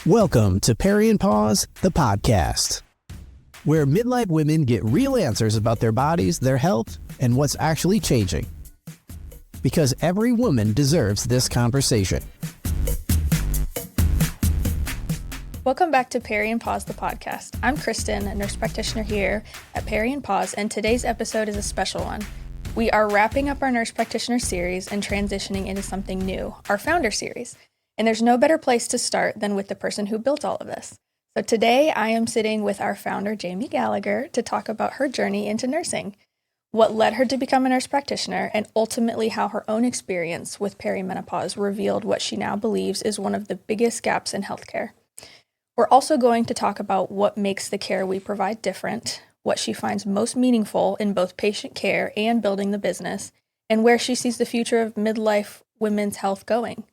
Welcome to Peri Pause, the podcast, where midlife women get real answers about their bodies, their health, and what's actually changing. Because every woman deserves this conversation. Welcome back to Peri Pause, the podcast. I'm Kristen, a nurse practitioner here at Peri Pause, and today's episode is a special one. We are wrapping up our nurse practitioner series and transitioning into something new, our founder series. And there's no better place to start than with the person who built all of this. So today I am sitting with our founder, Jamie Gallagher, to talk about her journey into nursing, what led her to become a nurse practitioner, and ultimately how her own experience with perimenopause revealed what she now believes is one of the biggest gaps in healthcare. We're also going to talk about what makes the care we provide different, what she finds most meaningful in both patient care and building the business, and where she sees the future of midlife women's health going.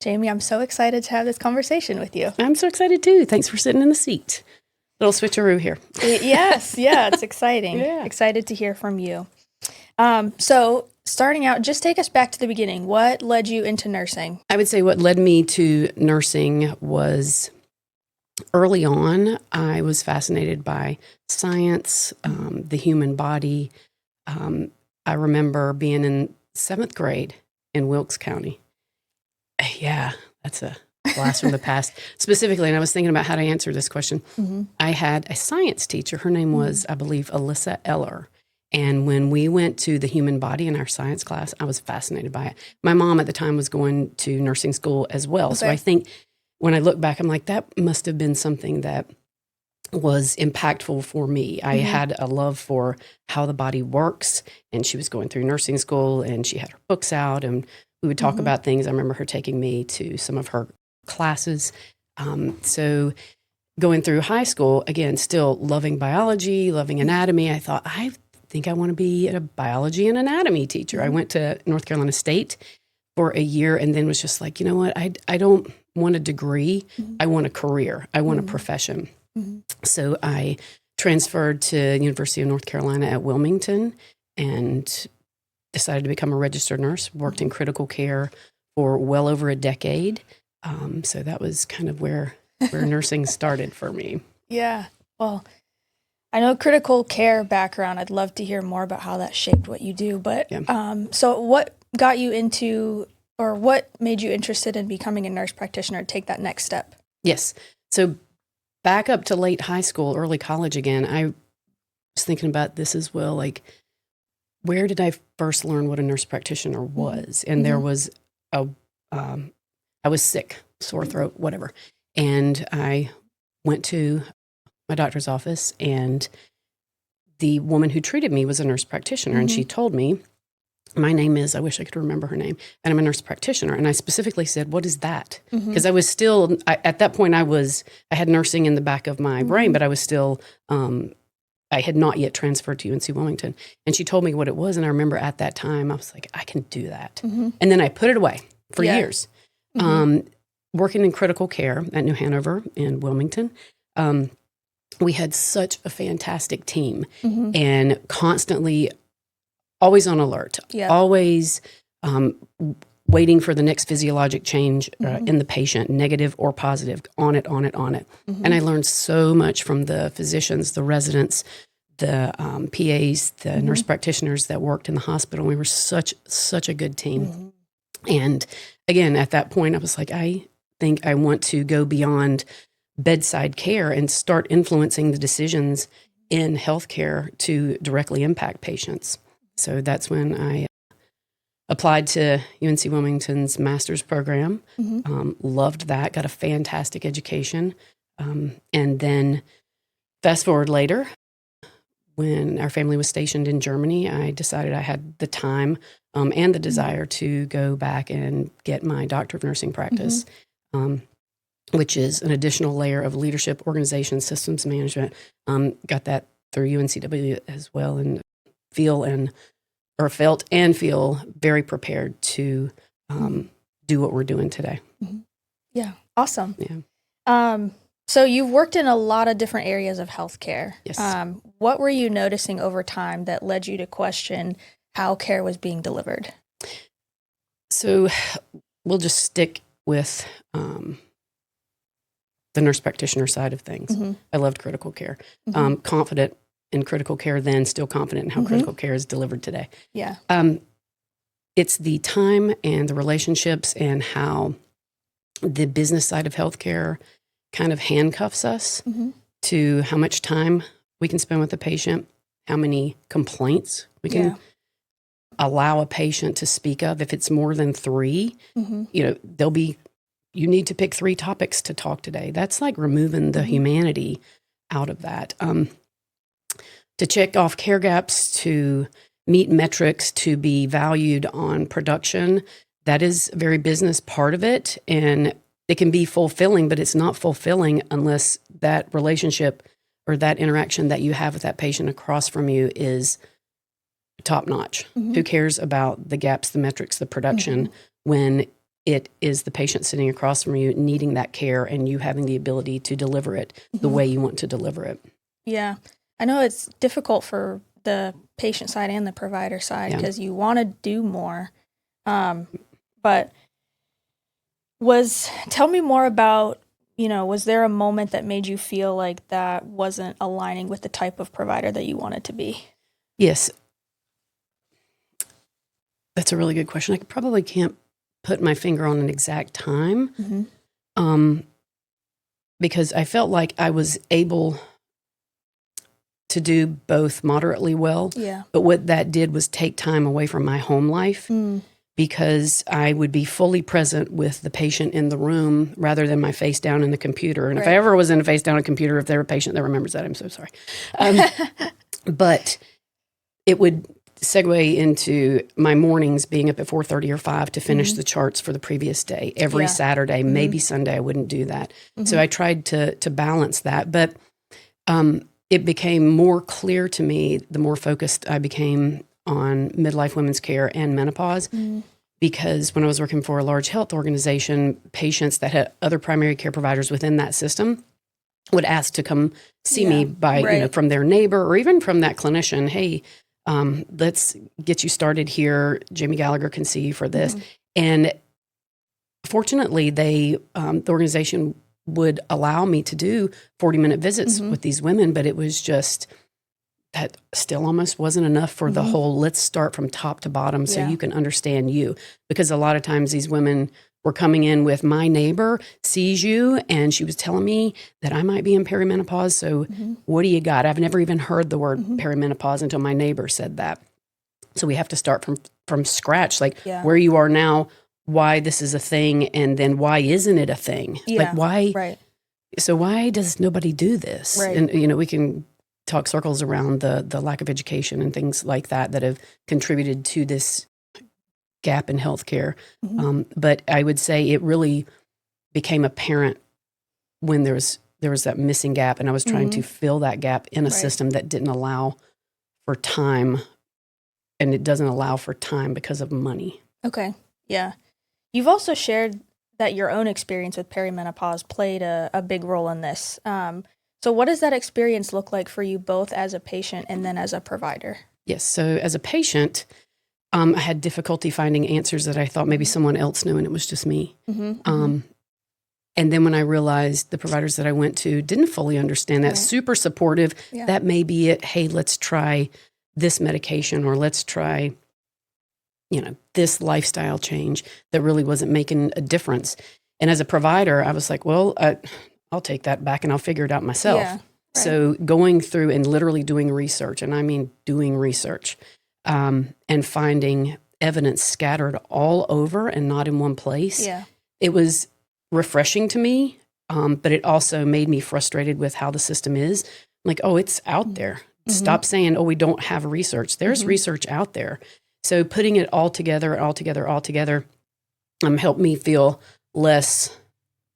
Jamie, I'm so excited to have this conversation with you. I'm so excited too. Thanks for sitting in the seat. Little switcheroo here. Yes, it's exciting. Excited to hear from you. So starting out, just take us back to the beginning. What led you into nursing? I would say what led me to nursing was early on, I was fascinated by science, the human body. I remember being in 7th grade in Wilkes County. Yeah, that's a blast from the past. Specifically, and I was thinking about how to answer this question. I had a science teacher. Her name was, I believe, Alyssa Eller. And when we went to the human body in our science class, I was fascinated by it. My mom at the time was going to nursing school as well. Okay. So I think when I look back, I'm like, that must have been something that was impactful for me. I had a love for how the body works, and she was going through nursing school, and she had her books out, and we would talk about things. I remember her taking me to some of her classes. So going through high school, again, still loving biology, loving anatomy, I thought, I think I want to be a biology and anatomy teacher. I went to North Carolina State for a year and then was just like, you know what, I don't want a degree. I want a career. I want a profession. So I transferred to University of North Carolina at Wilmington and decided to become a registered nurse, worked in critical care for well over a decade. So that was kind of where nursing started for me. Yeah. Well, I know critical care background. I'd love to hear more about how that shaped what you do. But so what got you into, or what made you interested in becoming a nurse practitioner to take that next step? Yes. So back up to late high school, early college again, I was thinking about this as well, like, where did I first learn what a nurse practitioner was? And there was I was sick, sore throat, whatever. And I went to my doctor's office, and the woman who treated me was a nurse practitioner. And she told me, my name is, I wish I could remember her name, and I'm a nurse practitioner. And I specifically said, what is that? Because I was still, at that point, I had nursing in the back of my brain, but I was still, I had not yet transferred to UNC Wilmington. And she told me what it was. And I remember at that time, I was like, I can do that. And then I put it away for years. Working in critical care at New Hanover in Wilmington, we had such a fantastic team and constantly always on alert, always waiting for the next physiologic change in the patient, negative or positive, on it. And I learned so much from the physicians, the residents, the PAs, the nurse practitioners that worked in the hospital. We were such a good team. And again, at that point, I was like, I think I want to go beyond bedside care and start influencing the decisions in healthcare to directly impact patients. So that's when I applied to UNC Wilmington's master's program, loved that, got a fantastic education. And then fast forward later, when our family was stationed in Germany, I decided I had the time and the desire to go back and get my Doctor of Nursing practice, which is an additional layer of leadership, organization, systems management. Got that through UNCW as well, and felt and feel very prepared to do what we're doing today. Yeah, awesome. Yeah. So you've worked in a lot of different areas of healthcare. Yes. What were you noticing over time that led you to question how care was being delivered? So we'll just stick with the nurse practitioner side of things. I loved critical care. Confident in critical care then, still confident in how critical care is delivered today. Yeah. It's the time and the relationships and how the business side of healthcare kind of handcuffs us to how much time we can spend with the patient, how many complaints we can allow a patient to speak of. If it's more than 3, you need to pick 3 topics to talk today. That's like removing the humanity out of that. To check off care gaps, to meet metrics, to be valued on production, that is a very business part of it. And it can be fulfilling, but it's not fulfilling unless that relationship or that interaction that you have with that patient across from you is top notch. Who cares about the gaps, the metrics, the production when it is the patient sitting across from you needing that care and you having the ability to deliver it the way you want to deliver it? Yeah. I know it's difficult for the patient side and the provider side because you want to do more. But tell me more about, was there a moment that made you feel like that wasn't aligning with the type of provider that you wanted to be? Yes. That's a really good question. I probably can't put my finger on an exact time because I felt like I was able to do both moderately well. Yeah. But what that did was take time away from my home life because I would be fully present with the patient in the room rather than my face down in the computer. And if I ever was in a face down in a computer, if they're a patient that remembers that, I'm so sorry. But it would segue into my mornings being up at 4:30 or 5 to finish the charts for the previous day. Every Saturday, maybe Sunday, I wouldn't do that. So I tried to balance that. But it became more clear to me the more focused I became on midlife women's care and menopause, because when I was working for a large health organization, patients that had other primary care providers within that system would ask to come see me by, from their neighbor or even from that clinician. Hey, let's get you started here. Jamie Gallagher can see you for this. And fortunately, the organization would allow me to do 40-minute visits with these women, but it was just that still almost wasn't enough for the whole, let's start from top to bottom so you can understand you. Because a lot of times these women were coming in with, my neighbor sees you and she was telling me that I might be in perimenopause. So what do you got? I've never even heard the word perimenopause until my neighbor said that. So we have to start from scratch, like where you are now, why this is a thing, and then why isn't it a thing? Like why? Right. So why does nobody do this? Right. And we can talk circles around the lack of education and things like that have contributed to this gap in healthcare. But I would say it really became apparent when there was that missing gap, and I was trying to fill that gap in a system that didn't allow for time, and it doesn't allow for time because of money. Okay. Yeah. You've also shared that your own experience with perimenopause played a big role in this. So what does that experience look like for you both as a patient and then as a provider? Yes. So as a patient, I had difficulty finding answers that I thought maybe someone else knew, and it was just me. And then when I realized the providers that I went to didn't fully understand that, super supportive, that may be it. Hey, let's try this medication, or let's try this lifestyle change that really wasn't making a difference. And as a provider, I was like, well, I'll take that back and I'll figure it out myself. Yeah, right. So going through and literally doing research, and I mean doing research, and finding evidence scattered all over and not in one place. Yeah. It was refreshing to me, but it also made me frustrated with how the system is. Like, oh, it's out there. Stop saying, oh, we don't have research. There's research out there. So putting it all together helped me feel less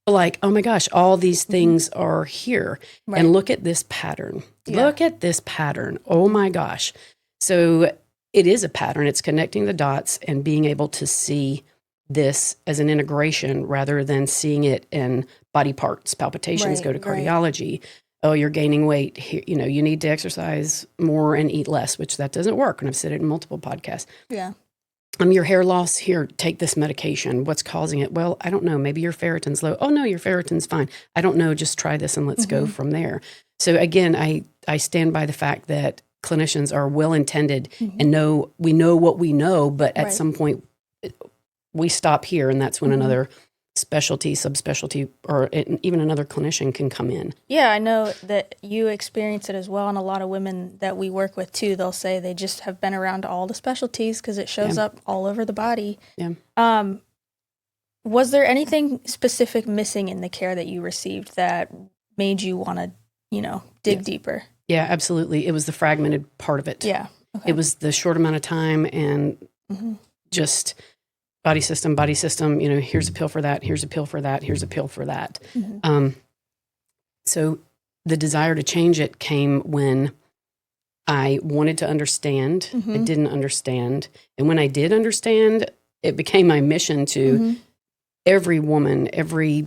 like, oh my gosh, all these things are here. Right. And look at this pattern. Yeah. Look at this pattern. Oh my gosh. So it is a pattern. It's connecting the dots and being able to see this as an integration rather than seeing it in body parts, palpitations, go to cardiology. Oh, you're gaining weight. Here, you need to exercise more and eat less, which that doesn't work. And I've said it in multiple podcasts. Yeah. your hair loss, here, take this medication. What's causing it? Well, I don't know. Maybe your ferritin's low. Oh, no, your ferritin's fine. I don't know. Just try this and let's go from there. So again, I stand by the fact that clinicians are well-intended and we know what we know, but at some point we stop here, and that's when another specialty, subspecialty, or even another clinician can come in. Yeah, I know that you experience it as well, and a lot of women that we work with too, they'll say they just have been around all the specialties because it shows up all over the body. Yeah. Was there anything specific missing in the care that you received that made you want to, dig deeper? Yeah, absolutely. It was the fragmented part of it. Yeah. Okay. It was the short amount of time and just body system, here's a pill for that, here's a pill for that, here's a pill for that. So the desire to change it came when I wanted to understand. I didn't understand. And when I did understand, it became my mission to every woman, every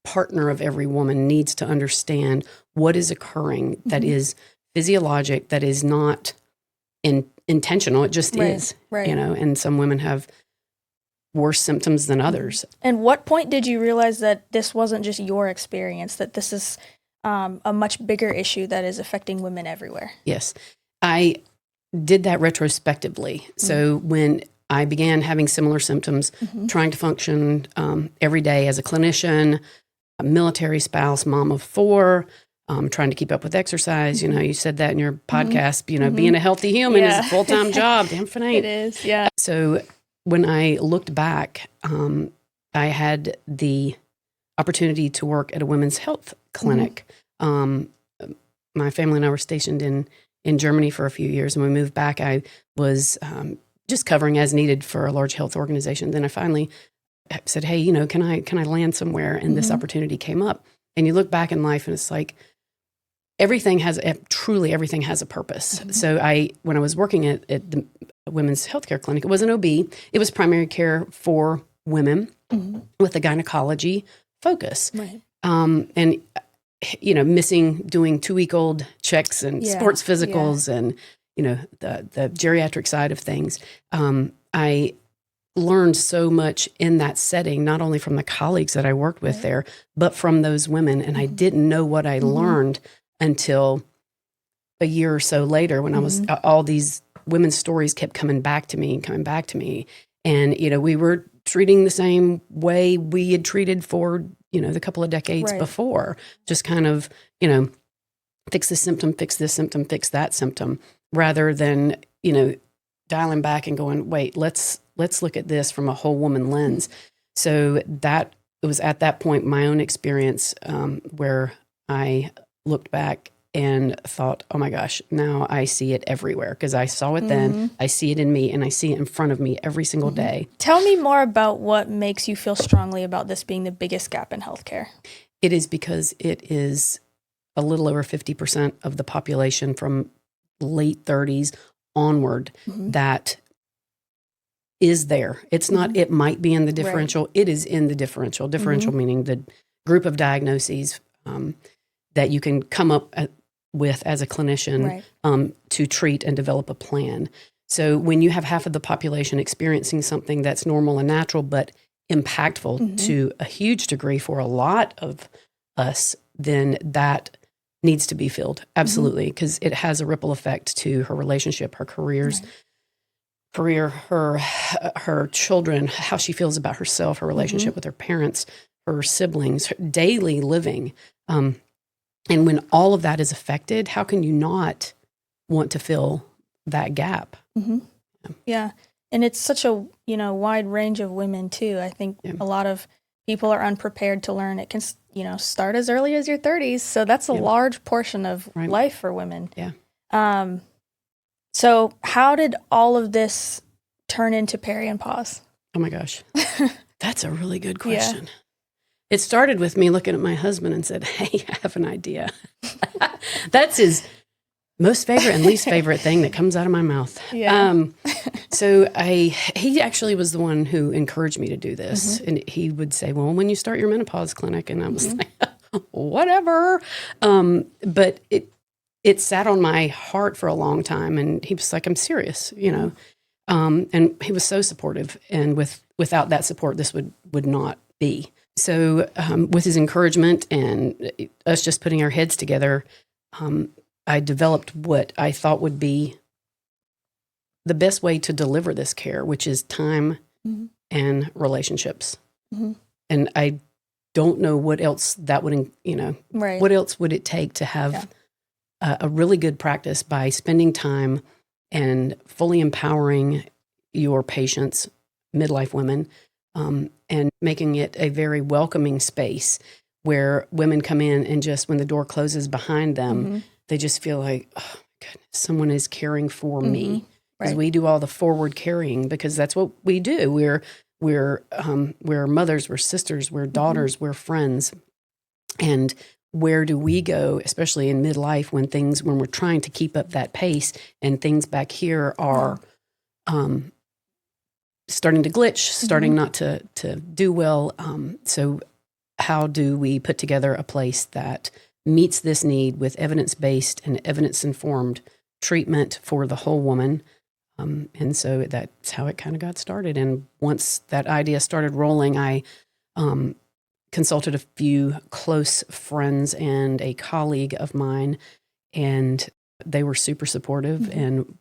partner of every woman needs to understand what is occurring that is physiologic, that is not intentional. It just is, and some women have worse symptoms than others. And what point did you realize that this wasn't just your experience, that this is a much bigger issue that is affecting women everywhere? Yes. I did that retrospectively. So when I began having similar symptoms, trying to function every day as a clinician, a military spouse, mom of 4, trying to keep up with exercise. You said that in your podcast, being a healthy human is a full-time job. Damn finite. It is, yeah. So when I looked back, I had the opportunity to work at a women's health clinic. My family and I were stationed in Germany for a few years. And when we moved back, I was just covering as needed for a large health organization. Then I finally said, hey, can I land somewhere? And this opportunity came up. And you look back in life and it's like, everything has a purpose. So when I was working at the women's healthcare clinic, it was an OB. It was primary care for women with a gynecology focus. Right. And, missing doing 2-week-old checks and sports physicals and, the geriatric side of things. I learned so much in that setting, not only from the colleagues that I worked with there, but from those women. And I didn't know what I learned until a year or so later when I was, all these women's stories kept coming back to me. And, we were treating the same way we had treated for, the couple of decades before, just kind of, fix this symptom, fix that symptom, rather than, dialing back and going, wait, let's look at this from a whole woman lens. So that it was at that point, my own experience, where I looked back and thought, oh my gosh, now I see it everywhere because I saw it then, I see it in me, and I see it in front of me every single day. Tell me more about what makes you feel strongly about this being the biggest gap in healthcare. It is because it is a little over 50% of the population from late 30s onward that is there. It's not, it might be in the differential. It is in the differential. Differential meaning the group of diagnoses that you can come up with as a clinician to treat and develop a plan. So when you have half of the population experiencing something that's normal and natural, but impactful to a huge degree for a lot of us, then that needs to be filled. Absolutely. Because it has a ripple effect to her relationship, her career, her children, how she feels about herself, her relationship with her parents, her siblings, her daily living. And when all of that is affected, how can you not want to fill that gap? Yeah. And it's such a, wide range of women too. I think a lot of people are unprepared to learn. It can, start as early as your 30s. So that's a large portion of life for women. Yeah. So how did all of this turn into Peri Pause? Oh my gosh. That's a really good question. Yeah. It started with me looking at my husband and said, hey, I have an idea. That's his most favorite and least favorite thing that comes out of my mouth. Yeah. So he actually was the one who encouraged me to do this. And he would say, well, when you start your menopause clinic, and I was like, whatever. But it sat on my heart for a long time. And he was like, I'm serious, And he was so supportive. And without that support, this would not be. So with his encouragement and us just putting our heads together, I developed what I thought would be the best way to deliver this care, which is time and relationships. And I don't know what else that would, what else would it take to have a really good practice by spending time and fully empowering your patients, midlife women, and making it a very welcoming space where women come in and just when the door closes behind them, they just feel like, oh my goodness, someone is caring for me. Because we do all the forward carrying because that's what we do. We're mothers, we're sisters, we're daughters, we're friends. And where do we go, especially in midlife when we're trying to keep up that pace and things back here are starting to glitch, starting not to do well. So how do we put together a place that meets this need with evidence-based and evidence-informed treatment for the whole woman? And so that's how it kind of got started. And once that idea started rolling, I consulted a few close friends and a colleague of mine, and they were super supportive. And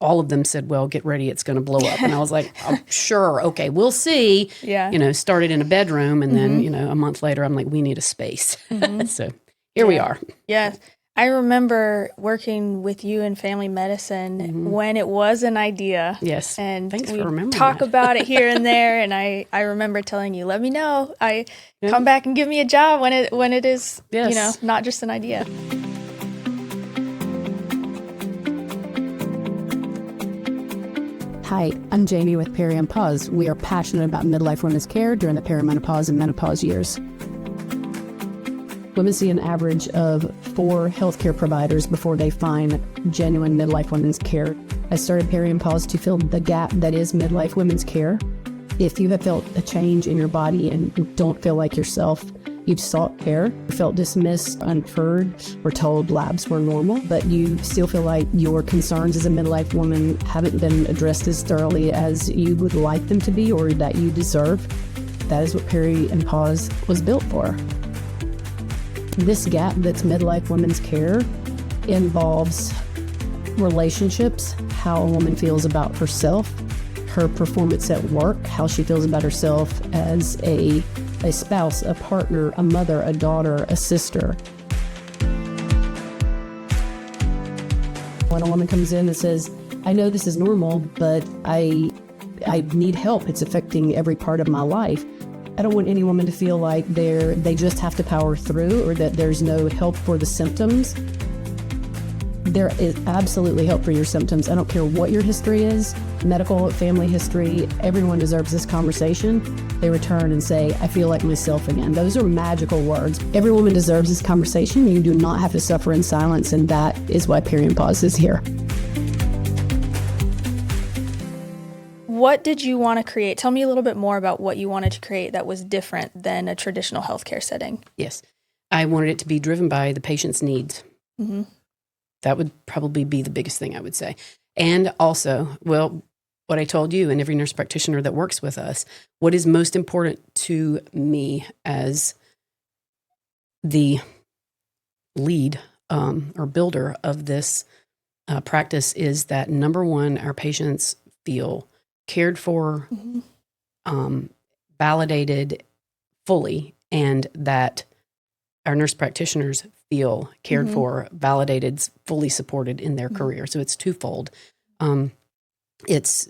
all of them said, well, get ready, it's going to blow up. And I was like, oh, sure, okay, we'll see. Started in a bedroom. And then, a month later, I'm like, we need a space. So here we are. Yeah. I remember working with you in family medicine when it was an idea. Yes. And thanks we for remembering talk that. about it here and there. And I remember telling you, let me know. Come back and give me a job when it is, not just an idea. Hi, I'm Jamie with Peri Pause. We are passionate about midlife women's care during the perimenopause and menopause years. Women see an average of 4 healthcare providers before they find genuine midlife women's care. I started Peri Pause to fill the gap that is midlife women's care. If you have felt a change in your body and you don't feel like yourself, you've sought care, felt dismissed, unheard, or told labs were normal, but you still feel like your concerns as a midlife woman haven't been addressed as thoroughly as you would like them to be or that you deserve, that is what Peri Pause was built for. This gap that's midlife women's care involves relationships, how a woman feels about herself, her performance at work, how she feels about herself as a spouse, a partner, a mother, a daughter, a sister. When a woman comes in and says, I know this is normal, but I need help, it's affecting every part of my life. I don't want any woman to feel like they just have to power through or that there's no help for the symptoms. There is absolutely help for your symptoms. I don't care what your history is, medical, family history, everyone deserves this conversation. They return and say, I feel like myself again. Those are magical words. Every woman deserves this conversation. You do not have to suffer in silence, and that is why Peri Pause is here. What did you want to create? Tell me a little bit more about what you wanted to create that was different than a traditional healthcare setting. Yes. I wanted it to be driven by the patient's needs. That would probably be the biggest thing I would say. And also, well, what I told you and every nurse practitioner that works with us, what is most important to me as the lead or builder of this practice is that, number one, our patients feel cared for, validated fully, and that our nurse practitioners feel cared for, validated, fully supported in their career. So it's twofold. It's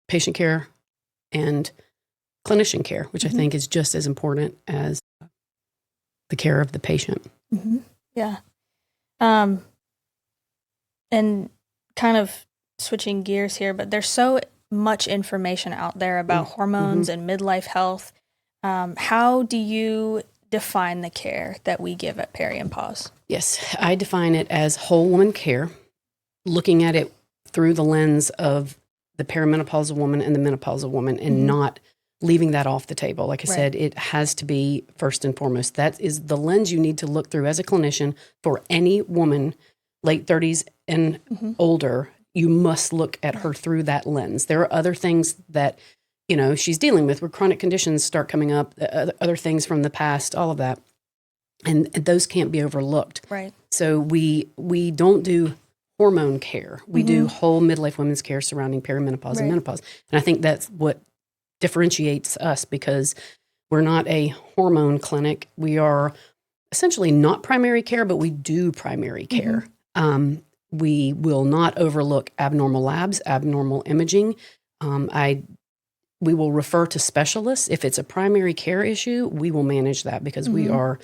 patient care and clinician care, which I think is just as important as the care of the patient. Yeah. And kind of switching gears here, but there's so much information out there about hormones and midlife health. How do you define the care that we give at Peri Pause? Yes, I define it as whole woman care, looking at it through the lens of the perimenopausal woman and the menopausal woman, and not leaving that off the table. Like I said, it has to be first and foremost. That is the lens you need to look through as a clinician for any woman, late 30s and older. you must look at her through that lens. There are other things that, you know, she's dealing with where chronic conditions start coming up, other things from the past, all of that. And those can't be overlooked. Right. So we don't do hormone care. We do whole midlife women's care surrounding perimenopause and menopause. And I think that's what differentiates us, because we're not a hormone clinic. We are essentially not primary care, but we do primary care. We will not overlook abnormal labs, abnormal imaging. We will refer to specialists. If it's a primary care issue, we will manage that because we are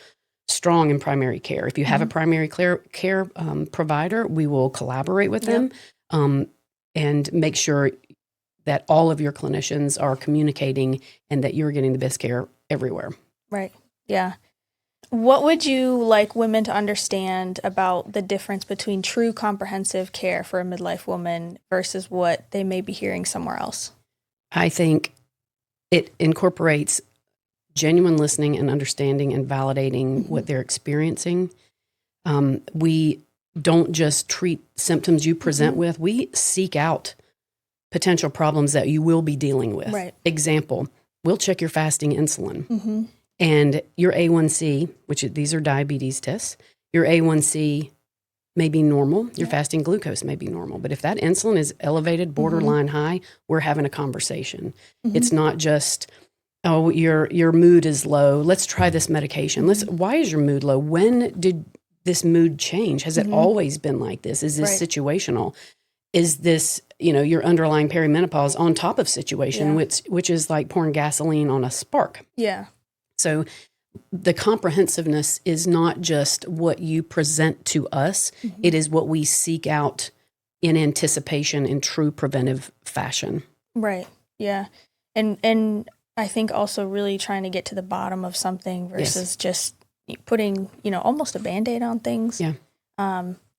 strong in primary care. If you have a primary care provider, we will collaborate with them and make sure that all of your clinicians are communicating and that you're getting the best care everywhere. Right. Yeah. What would you like women to understand about the difference between true comprehensive care for a midlife woman versus what they may be hearing somewhere else? I think it incorporates genuine listening and understanding and validating what they're experiencing. We don't just treat symptoms you present with. We seek out potential problems that you will be dealing with. Right. Example, we'll check your fasting insulin and your A1C, which these are diabetes tests. Your A1C may be normal. Your fasting glucose may be normal. But if that insulin is elevated, borderline high, we're having a conversation. It's not just, oh, your mood is low. Let's try this medication. Why is your mood low? When did this mood change? Has it always been like this? Is this situational? Is this, your underlying perimenopause on top of situation, which is like pouring gasoline on a spark? Yeah. So the comprehensiveness is not just what you present to us. It is what we seek out in anticipation in true preventive fashion. Right. Yeah. And I think also really trying to get to the bottom of something versus just putting, almost a Band-Aid on things. Yeah.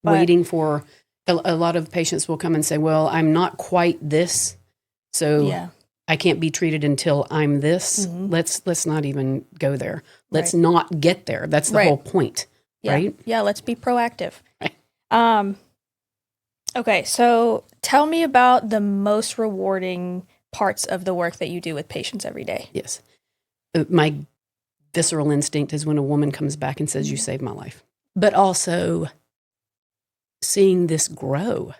Waiting for, a lot of patients will come and say, well, I'm not quite this, so I can't be treated until I'm this. Let's not even go there. Let's not get there. That's the whole point, right? Yeah, let's be proactive. Right. Okay, so tell me about the most rewarding parts of the work that you do with patients every day. Yes. My visceral instinct is when a woman comes back and says, you saved my life. But also seeing this grow.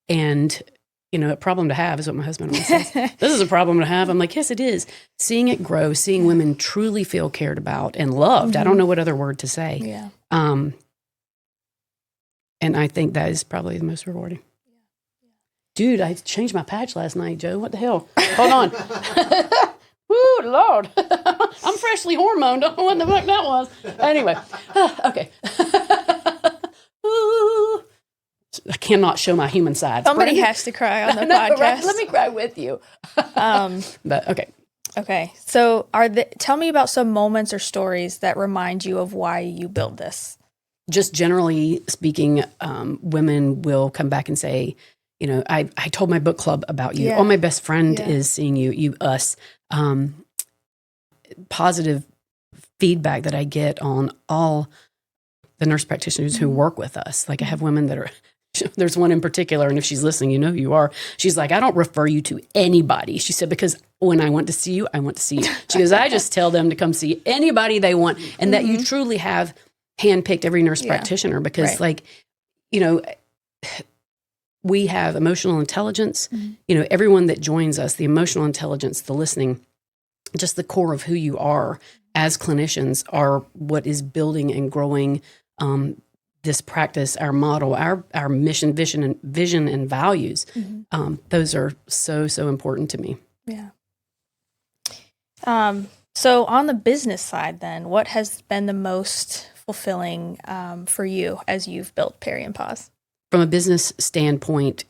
And, a problem to have is what my husband always says. This is a problem to have. I'm like, yes, it is. Seeing it grow, seeing women truly feel cared about and loved. I don't know what other word to say. Yeah. And I think that is probably the most rewarding. Dude, I changed my patch last night, Joe. What the hell? Hold on. Woo, Lord. I'm freshly hormoned. Don't know what the fuck that was. Anyway. Okay. Ooh. I cannot show my human side. Somebody has to cry on the podcast. Right? Let me cry with you. But okay. Okay. So tell me about some moments or stories that remind you of why you build this. Just generally speaking, women will come back and say, I told my book club about you. Oh, my best friend is seeing you, us. Positive feedback that I get on all the nurse practitioners who work with us. Like I have women that are, there's one in particular, and if she's listening, who you are. She's like, I don't refer you to anybody. She said, because when I want to see you, I want to see you. She goes, I just tell them to come see anybody they want, and that you truly have handpicked every nurse practitioner because we have emotional intelligence. Everyone that joins us, the emotional intelligence, the listening, just the core of who you are as clinicians are what is building and growing this practice, our model, our mission, vision, and values. Those are so important to me. Yeah. So on the business side, then, what has been the most fulfilling for you as you've built Peri and Pause? From a business standpoint,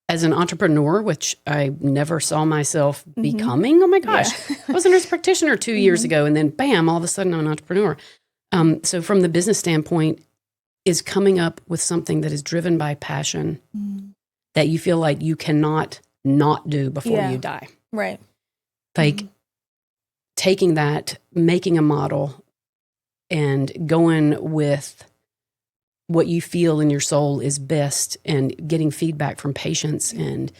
as an entrepreneur, which I never saw myself becoming, oh my gosh, I was a nurse practitioner 2 years ago, and then bam, all of a sudden I'm an entrepreneur. So from the business standpoint, is coming up with something that is driven by passion that you feel like you cannot not do before you die. Right. Like taking that, making a model, and going with what you feel in your soul is best, and getting feedback from patients and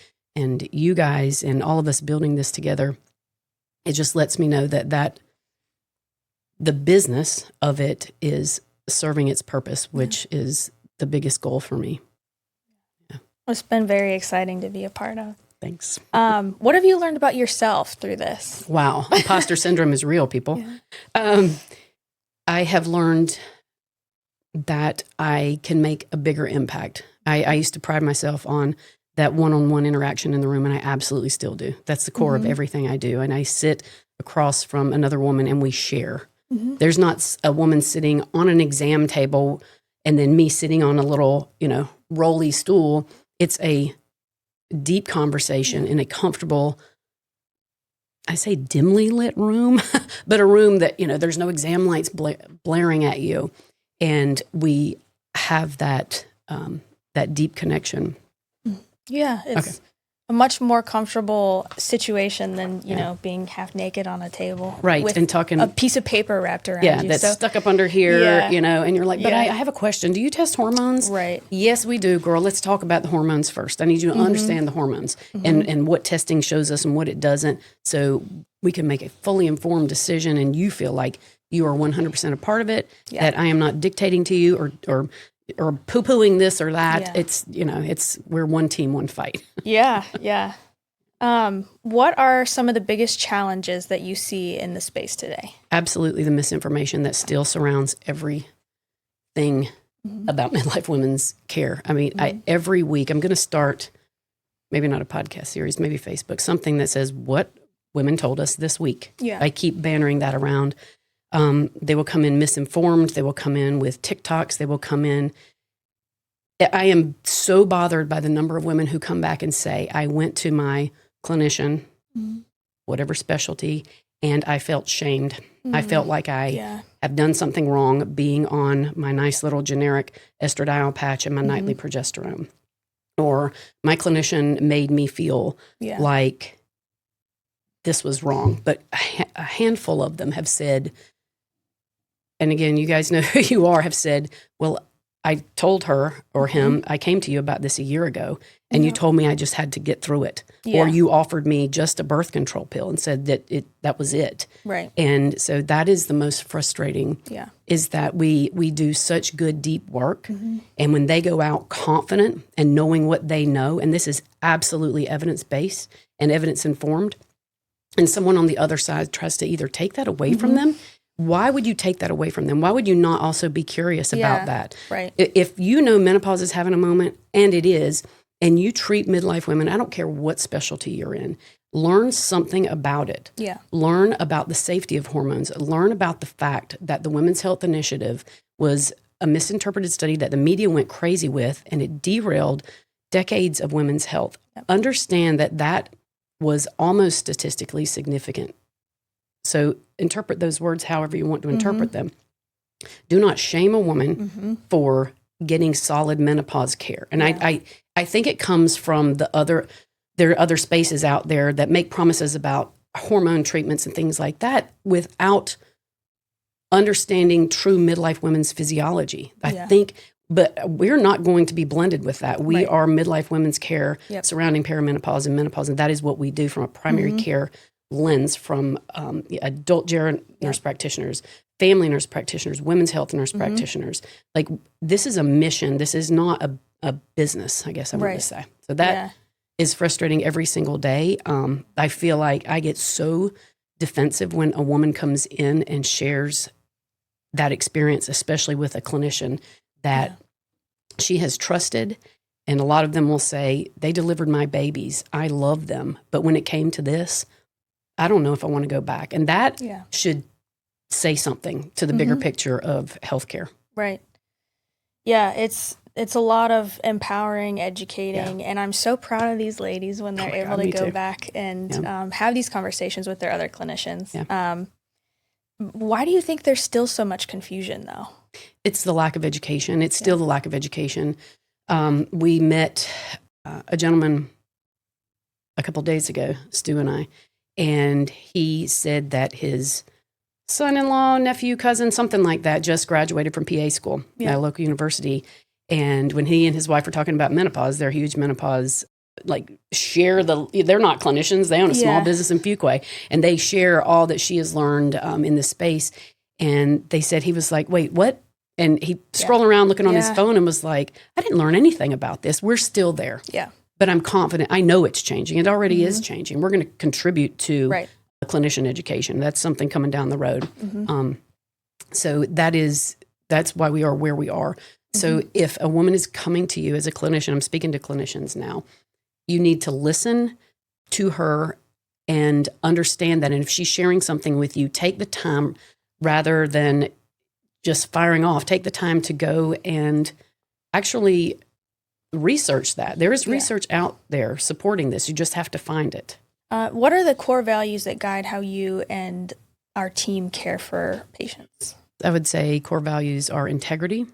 you guys and all of us building this together, it just lets me know that the business of it is serving its purpose, which is the biggest goal for me. Yeah. It's been very exciting to be a part of. Thanks. What have you learned about yourself through this? Wow. Imposter syndrome is real, people. Yeah. I have learned that I can make a bigger impact. I used to pride myself on that one-on-one interaction in the room, and I absolutely still do. That's the core of everything I do. And I sit across from another woman and we share. There's not a woman sitting on an exam table and then me sitting on a little, rolly stool. It's a deep conversation in a comfortable, I say dimly lit room, but a room that, there's no exam lights blaring at you. And we have that deep connection. Yeah, it's a much more comfortable situation than, being half naked on a table. Right, with and talking a piece of paper wrapped around you. Yeah, that's stuck up under here, and you're like, but I have a question. Do you test hormones? Right. Yes, we do, girl. Let's talk about the hormones first. I need you to understand the hormones and what testing shows us and what it doesn't, so we can make a fully informed decision and you feel like you are 100% a part of it, that I am not dictating to you or poo-pooing this or that. Yeah. It's we're one team, one fight. Yeah. What are some of the biggest challenges that you see in the space today? Absolutely, the misinformation that still surrounds everything about midlife women's care. I mean, every week I'm going to start, maybe not a podcast series, maybe Facebook, something that says what women told us this week. Yeah. I keep bannering that around. They will come in misinformed. They will come in with TikToks. They will come in. I am so bothered by the number of women who come back and say, I went to my clinician, whatever specialty, and I felt shamed. I felt like I have done something wrong being on my nice little generic estradiol patch and my nightly progesterone. Or my clinician made me feel like this was wrong. But a handful of them have said, and again, you guys know who you are, have said, well, I told her or him, I came to you about this a year ago, and you told me I just had to get through it. Yeah. Or you offered me just a birth control pill and said that was it. Right. And so that is the most frustrating, is that we do such good, deep work. And when they go out confident and knowing what they know, and this is absolutely evidence-based and evidence-informed, and someone on the other side tries to either take that away from them. Why would you take that away from them? Why would you not also be curious about that? Right. If you know menopause is having a moment, and it is, and you treat midlife women, I don't care what specialty you're in, learn something about it. Yeah. Learn about the safety of hormones. Learn about the fact that the Women's Health Initiative was a misinterpreted study that the media went crazy with, and it derailed decades of women's health. Yep. Understand that was almost statistically significant. So interpret those words however you want to interpret them. Do not shame a woman for getting solid menopause care. And I think it comes from there are other spaces out there that make promises about hormone treatments and things like that without understanding true midlife women's physiology. I think, but we're not going to be blended with that. We are midlife women's care surrounding perimenopause and menopause, and that is what we do from a primary care lens, from adult geriatric nurse practitioners, family nurse practitioners, women's health nurse practitioners. Like, this is a mission. This is not a business, I guess I want to say. So that is frustrating every single day. I feel like I get so defensive when a woman comes in and shares that experience, especially with a clinician that she has trusted. And a lot of them will say, they delivered my babies. I love them. But when it came to this, I don't know if I want to go back. And that should say something to the bigger picture of healthcare. Right. Yeah, it's a lot of empowering, educating, and I'm so proud of these ladies when they're able to go back and have these conversations with their other clinicians. Yeah. Why do you think there's still so much confusion, though? It's the lack of education. It's still the lack of education. We met a gentleman a couple days ago, Stu and I, and he said that his son-in-law, nephew, cousin, something like that, just graduated from PA school at a local university. And when he and his wife were talking about menopause, they're huge menopause, they're not clinicians. They own a small business in Fuquay, and they share all that she has learned in this space. And they said, he was like, wait, what? And he scrolled around looking on his phone and was like, I didn't learn anything about this. We're still there. Yeah. But I'm confident. I know it's changing. It already is changing. We're going to contribute to a clinician education. That's something coming down the road. So that's why we are where we are. So if a woman is coming to you as a clinician, I'm speaking to clinicians now, you need to listen to her and understand that. And if she's sharing something with you, take the time rather than just firing off, take the time to go and actually research that. There is research out there supporting this. You just have to find it. What are the core values that guide how you and our team care for patients? I would say core values are integrity,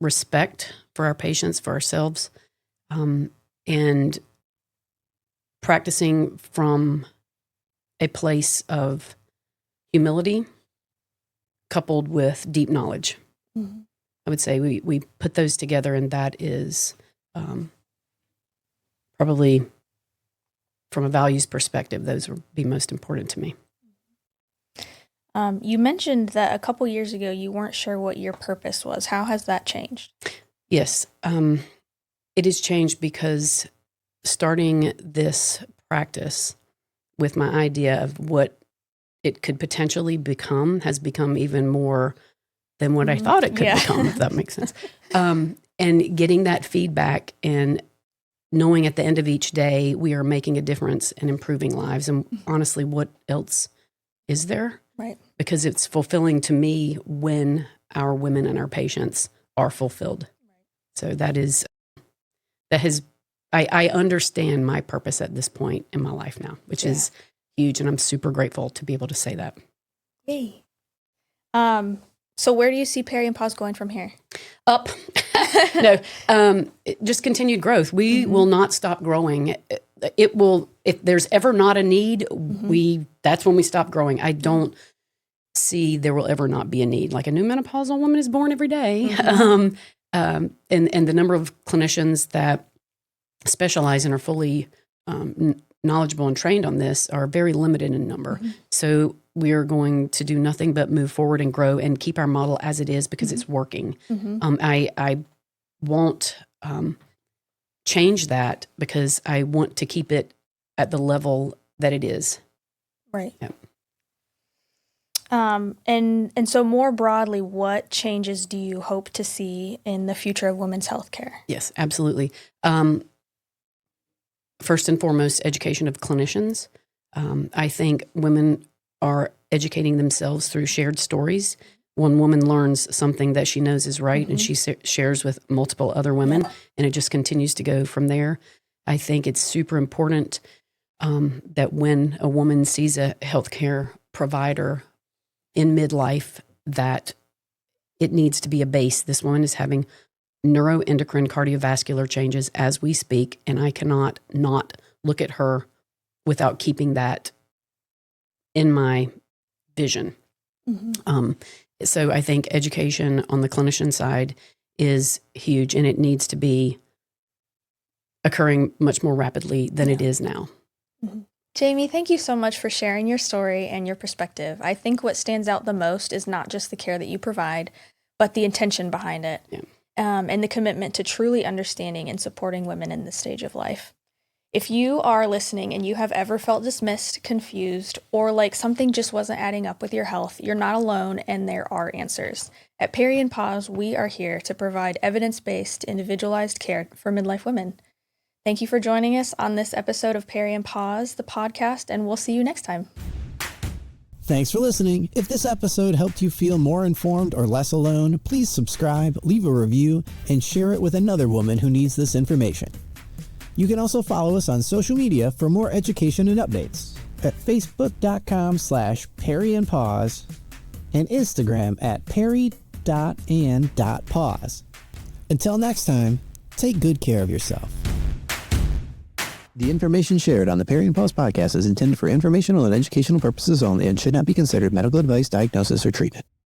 respect for our patients, for ourselves, and practicing from a place of humility coupled with deep knowledge. I would say we put those together, and that is probably, from a values perspective, those would be most important to me. You mentioned that a couple years ago you weren't sure what your purpose was. How has that changed? Yes, it has changed because starting this practice with my idea of what it could potentially become has become even more than what I thought it could become, if that makes sense. And getting that feedback and knowing at the end of each day we are making a difference and improving lives. And honestly, what else is there? Right. Because it's fulfilling to me when our women and our patients are fulfilled. So I understand my purpose at this point in my life now, which is huge. And I'm super grateful to be able to say that. Yay. So where do you see Peri and Pause going from here? Up. No, just continued growth. We will not stop growing. It will, if there's ever not a need, that's when we stop growing. I don't see there will ever not be a need. Like a new menopausal woman is born every day. And the number of clinicians that specialize and are fully knowledgeable and trained on this are very limited in number. So we are going to do nothing but move forward and grow and keep our model as it is because it's working. I won't change that because I want to keep it at the level that it is. Right. Yep. And so more broadly, what changes do you hope to see in the future of women's healthcare? Yes, absolutely. First and foremost, education of clinicians. I think women are educating themselves through shared stories. One woman learns something that she knows is right, and she shares with multiple other women, and it just continues to go from there. I think it's super important that when a woman sees a healthcare provider in midlife, that it needs to be a base. This woman is having neuroendocrine cardiovascular changes as we speak, and I cannot not look at her without keeping that in my vision. So I think education on the clinician side is huge, and it needs to be occurring much more rapidly than it is now. Jamie, thank you so much for sharing your story and your perspective. I think what stands out the most is not just the care that you provide, but the intention behind it, and the commitment to truly understanding and supporting women in this stage of life. If you are listening and you have ever felt dismissed, confused, or like something just wasn't adding up with your health, you're not alone, and there are answers. At Peri and Pause, we are here to provide evidence-based, individualized care for midlife women. Thank you for joining us on this episode of Peri and Pause, the podcast, and we'll see you next time. Thanks for listening. If this episode helped you feel more informed or less alone, please subscribe, leave a review, and share it with another woman who needs this information. You can also follow us on social media for more education and updates at facebook.com/periandpause and Instagram at peri.and.pause. Until next time, take good care of yourself. The information shared on the Peri Pause podcast is intended for informational and educational purposes only and should not be considered medical advice, diagnosis, or treatment.